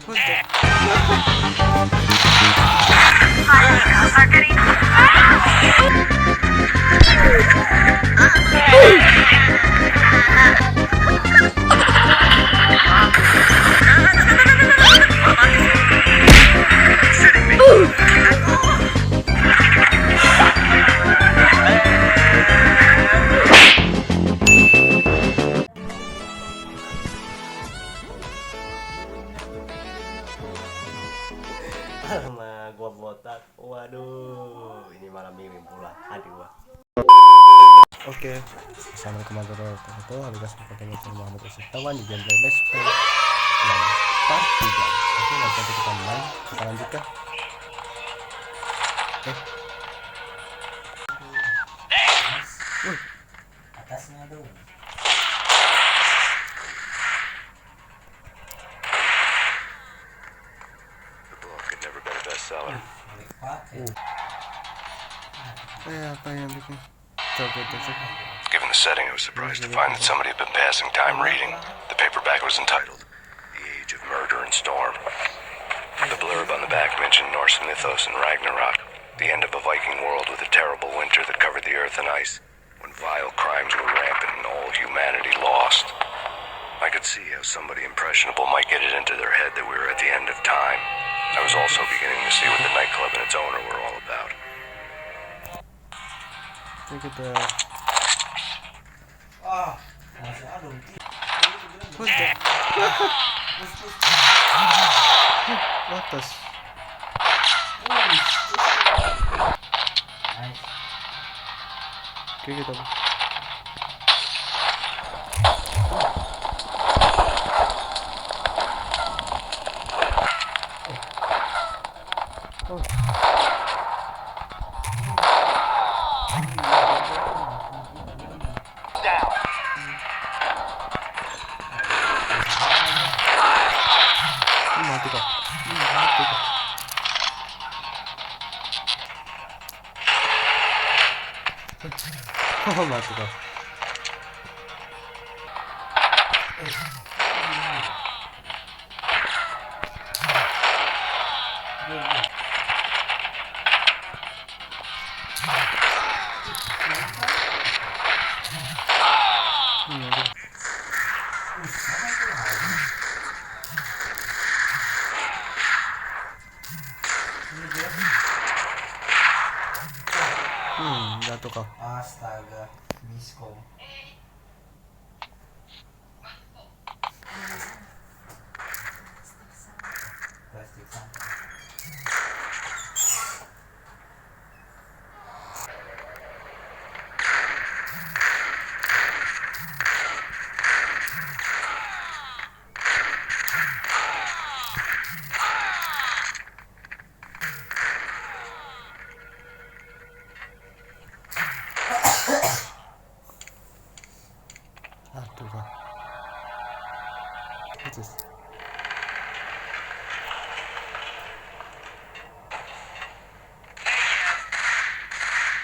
What the? Sama gua botak. Waduh, ini malam minggu pula. Aduh. Oke. Assalamualaikum warahmatullahi wabarakatuh. Halo guys, bertemu dengan Muhammad Istiawan di gameplay Let's Play yang part 3. Oke, langsung kita mulai. Kita lanjutkan. Atasnya dong. The book had never been a bestseller. Apa yang bikin? Coba. Given the setting, I was surprised to find that somebody had been passing time reading. The paperback was entitled The Age of Murder and Storm. The blurb on the back mentioned Norse mythos and Ragnarok, the end of a Viking world with a terrible winter that covered the earth in ice, when vile crimes were rampant and all humanity lost. I could see how somebody impressionable might get it into their head that we were at the end of time. I was also beginning to see what the nightclub and its owner were all about. Kita. Masih ada. What the? Atas. Nice. Oke, kita. Mati kok. Mati kok. Jatuh kok. Astaga, miskom. Plastik sampah. Aduh kok. Putus.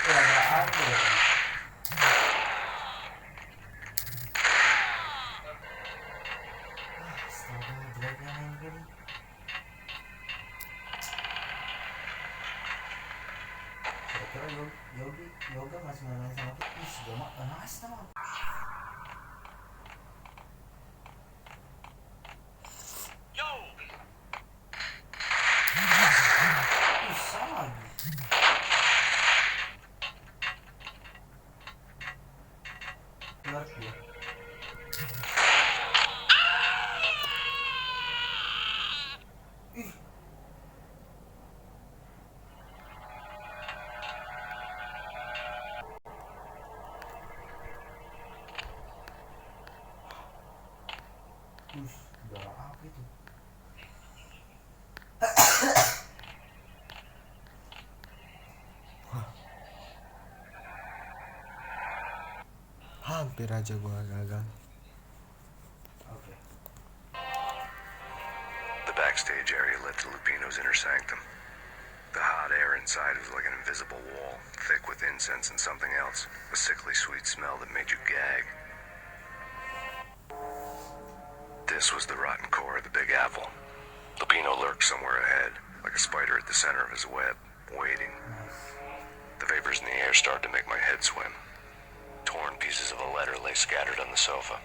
Ada apa ya? Astaga, jeleknya main gini. Kira-kira yoga masih main sama aku. Sudah mah panas tau. Bisa lagi. Keluar dia. Darah apa itu? Hampir aja gua gagal. Oke. The backstage area led to Lupino's inner sanctum. The hot air inside was like an invisible wall, thick with incense and something else, a sickly sweet smell that made you gag. This was the rotten core of the Big Apple. Lupino somewhere ahead, like a spider at the center of his web, waiting. The vapors in the air started to make my head swim. Torn pieces of a letter lay scattered on the sofa.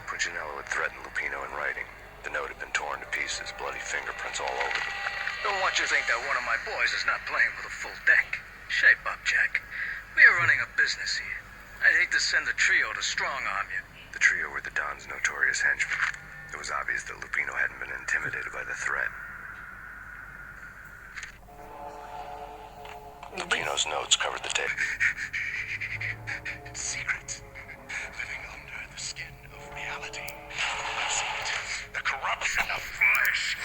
Punchinello had threatened Lupino in writing. The note had been torn to pieces, bloody fingerprints all over them. Don't want you to think that one of my boys is not playing with a full deck. Shape up, Jack. We are running a business here. I'd hate to send the trio to strong-arm you. The trio were the Don's notorious henchmen. It was obvious that Lupino hadn't been intimidated by the threat. Lupino's notes covered the tape. Secrets. Living under the skin of reality. I've seen it. The corruption of flesh.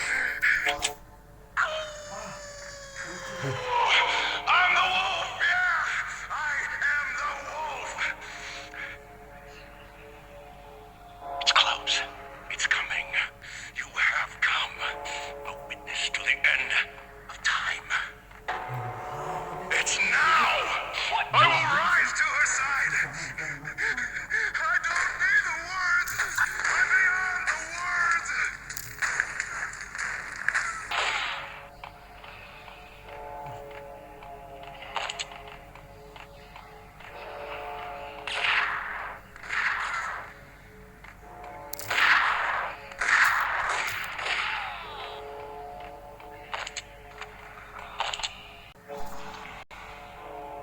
I'm the wolf, yeah! I am the wolf! It's close. It's coming. You have come. A witness to the end of time. It's now! I will rise to her side! I don't need the words! I'm beyond the words!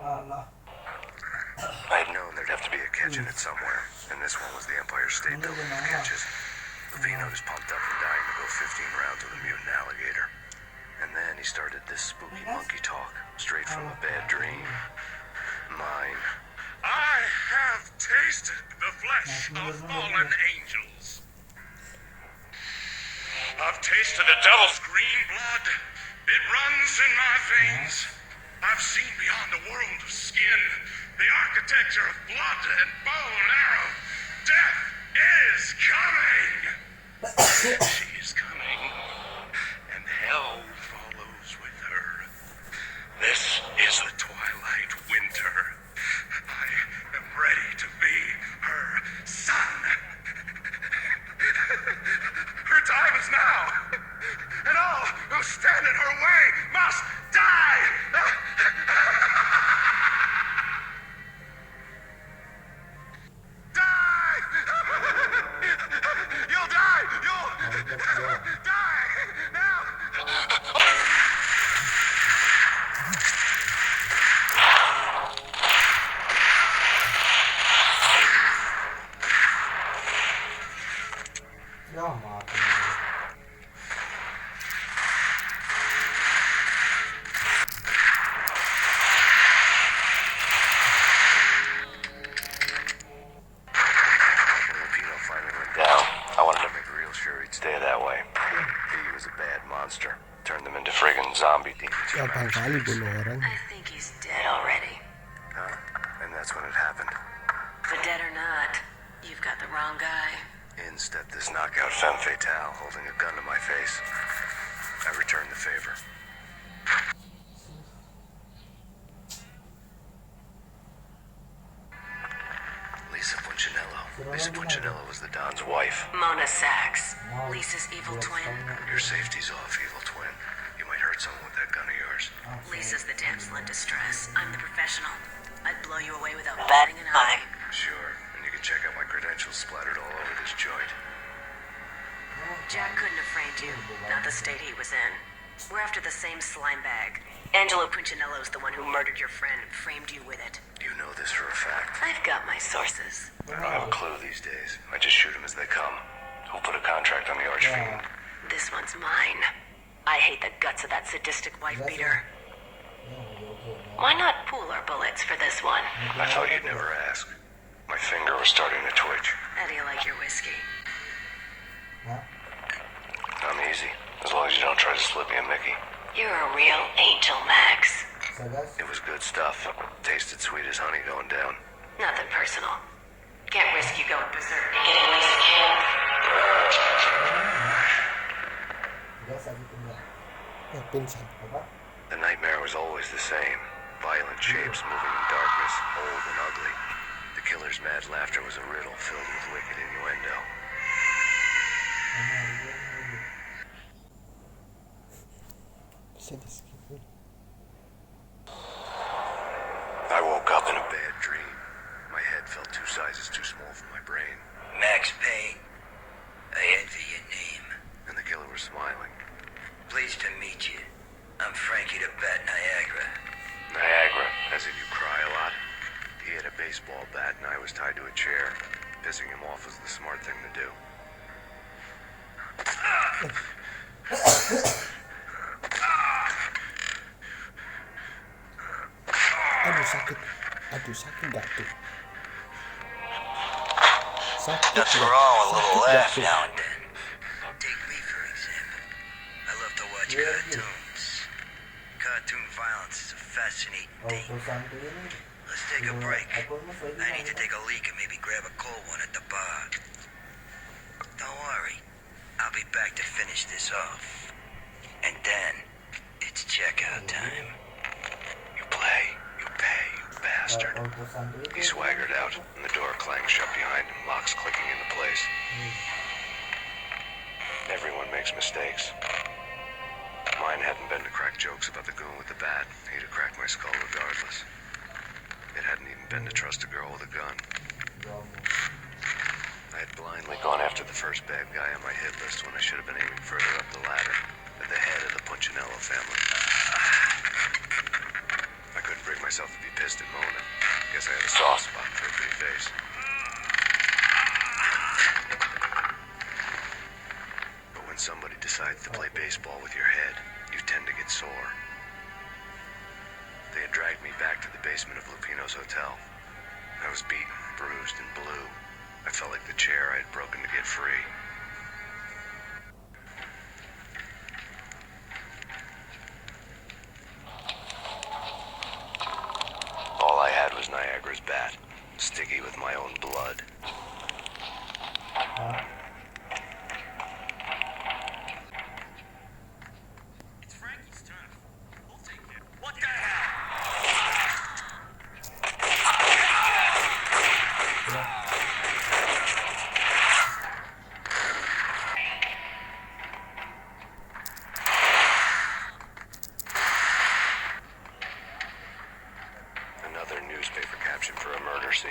Allah. I had known there'd have to be a catch in it somewhere, and this one was the Empire State Building of catches. Lupino was pumped up and dying to go 15 rounds with a mutant alligator. And then he started this spooky monkey talk, straight from a bad dream. Mine. I have tasted the flesh of fallen angels. I've tasted the devil's green blood. It runs in my veins. I've seen beyond the world of skin, the architecture of blood and bow and arrow. Death is coming! She is coming, and hell follows with her. This is the twilight winter. I am ready to be her son. Her time is now, and all who stand in her way must die! Die! You'll die! You'll die! Now! Ya maaf. Lupino finally went down. I wanted to make real sure he'd stay that way. He was a bad monster. Turned them into friggin' zombie demons. Siapa kali bunuh orang? I think he's dead already. Huh? And that's when it happened. But dead or not, you've got the wrong guy. In stepped this knockout femme fatale, holding a gun to my face. I returned the favor. Lisa Punchinello was the Don's wife. Mona Sachs, Lisa's evil twin. Your safety's off, evil twin. You might hurt someone with that gun of yours. Lisa's the damsel in distress. I'm the professional. I'd blow you away without batting an eye. Sure, and you can check out my credentials splattered all over this joint. Jack couldn't have framed you, not the state he was in. We're after the same slime bag. Angelo Punchinello's the one who murdered your friend and framed you with it. You know this for a fact. I've got my sources. I don't have a clue these days. I just shoot them as they come. Who'll put a contract on the archfiend? This one's mine. I hate the guts of that sadistic wife beater. Why not pool our bullets for this one? I thought you'd never ask. My finger was starting to twitch. How do you like your whiskey? I'm easy, as long as you don't try to slip me a Mickey. You're a real angel, Max. It was good stuff. Tasted sweet as honey going down. Nothing personal. Can't risk you going berserk and getting Lisa killed. Ya pingsan. The nightmare was always the same. Violent shapes moving in darkness, old and ugly. The killer's mad laughter was a riddle filled with wicked innuendo. Bisa di skip. I woke up in a bad dream. My head felt 2 sizes too small for my brain. Max Payne, I envy your name. And the killer was smiling. Pleased to meet you. I'm Frankie the Bat Niagara. Niagara, as if you cry a lot. He had a baseball bat and I was tied to a chair. Pissing him off was the smart thing to do. Aduh sakit gak tuh? Sakit Nothing gak? wrong with a little Sakit gak laugh tuh? now and then. Take me for example. I love to watch cartoons. Cartoon violence is a fascinating thing. Let's take a break. I need to take a leak and maybe grab a cold one at the bar. Don't worry. I'll be back to finish this off. And then, it's checkout time. You play, you pay, you bastard. He swaggered out, and the door clanged shut behind him, locks clicking into place. Everyone makes mistakes. Mine hadn't been to crack jokes about the goon with the bat. He'd have cracked my skull regardless. It hadn't even been to trust a girl with a gun. I had blindly gone after the first bad guy on my hit list when I should have been aiming further up the ladder, at the head of the Punchinello family. I couldn't bring myself to be pissed at Mona. Guess I had a soft spot for a pretty face. But when somebody decides to play baseball with your head, you tend to get sore. They had dragged me back to the basement of Lupino's hotel. I was beaten, bruised, and blue. I felt like the chair I had broken to get free. All I had was Niagara's bat, sticky with my own blood. It's Frankie's turn. We'll take care. What the hell? Another newspaper caption for a murder scene.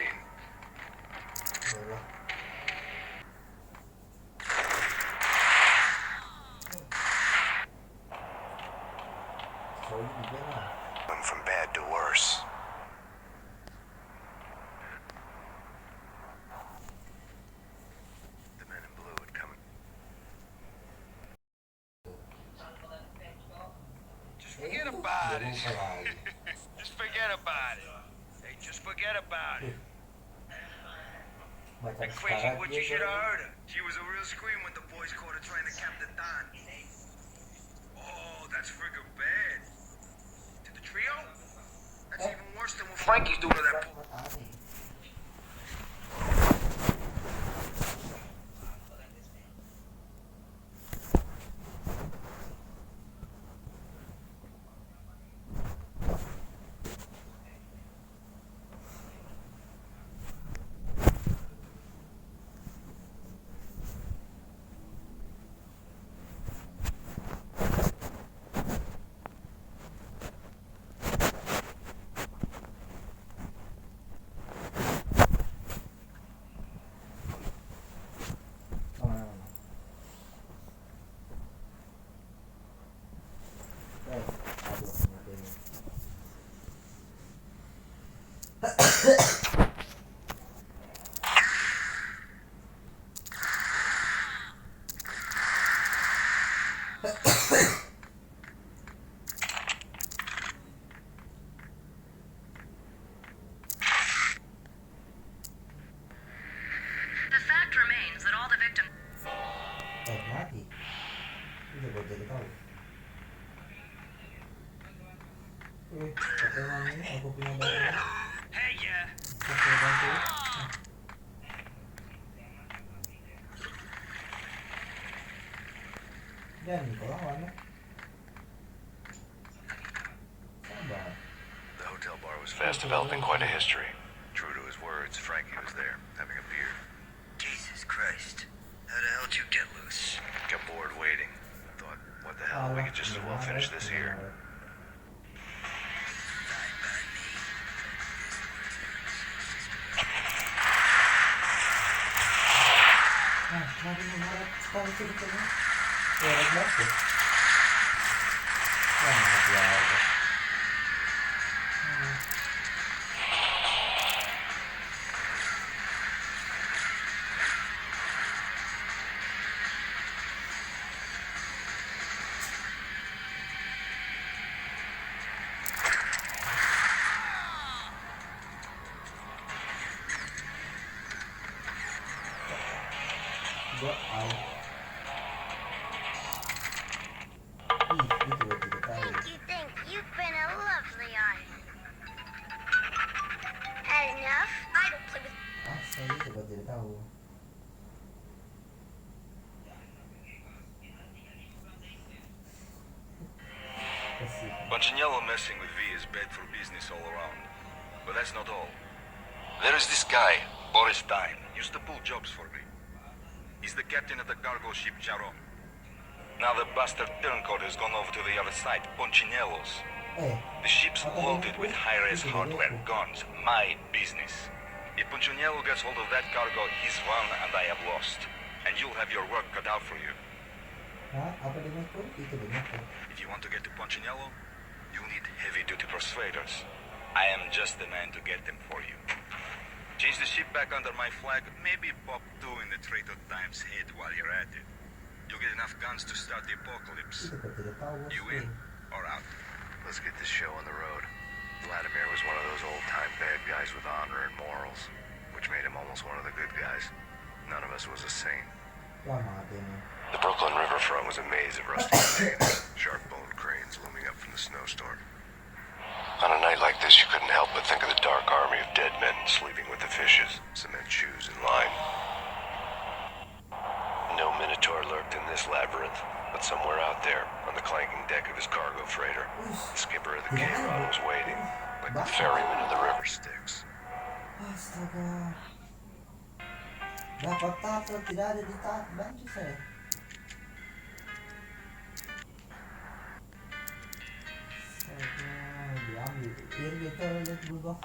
Went from bad to worse. The men in blue had come. Just forget about it. Just forget about it. Hey, just forget about it. Baca Crazy sekarang what dia you should have baru- heard her. She was a real scream when the boys caught her trying to cap the Don. Oh, that's friggin' bad. To the trio? That's even worse than what Frankie's doing to that. The fact remains that all the victims. mati. Udah buat jadi tahu. Tapi emang ini aku punya barang. Hey, yeah. Saya bantu. Dan kalau mana? Sabar. The hotel bar was fast developing quite a history. True to his words, afterwards, Frankie was there, having a beer. Jesus Christ. How the hell did you get loose? Got bored waiting. Thought, what the hell, we could just as well finish this here. Fine by me. Kenapa mengarah sekali ceritanya? Ya, ada tuh. Wah, ya. You think you've been a lovely artist. Had enough? I don't play with. Saya juga tidak tahu. Punchinello messing with V is bad for business all around. But that's not all. There is this guy, Boris Payne, used to pull jobs for me. He's the captain of the cargo ship Charon. Now the bastard turncoat has gone over to the other side, Punchinello's. The ship's loaded with high-res hardware, guns, my business. If Punchinello gets hold of that cargo, he's won and I have lost. And you'll have your work cut out for you. Apa dengan pun itu benar. If you want to get to Punchinello, you'll need heavy-duty persuaders. I am just the man to get them for you. Change the ship back under my flag, maybe pop 2 in the Traitor Times head while you're at it. You'll get enough guns to start the apocalypse. You in or out? Let's get this show on the road. Vladimir was one of those old-time bad guys with honor and morals, which made him almost one of the good guys. None of us was a saint. The Brooklyn riverfront was a maze of rusty containers, sharp-boned cranes looming up from the snowstorm. On a night like this, you couldn't help but think of the dark army of dead men sleeping with the fishes, cement shoes in line. No Minotaur lurked in this labyrinth, but somewhere out there, on the clanking deck of his cargo freighter, the skipper of the K-Rod was waiting, like the ferryman of the river Styx. Astaga. Dapat tato tidak ada di bantu saya. Astaga, diambil. Biar kita lihat berubah.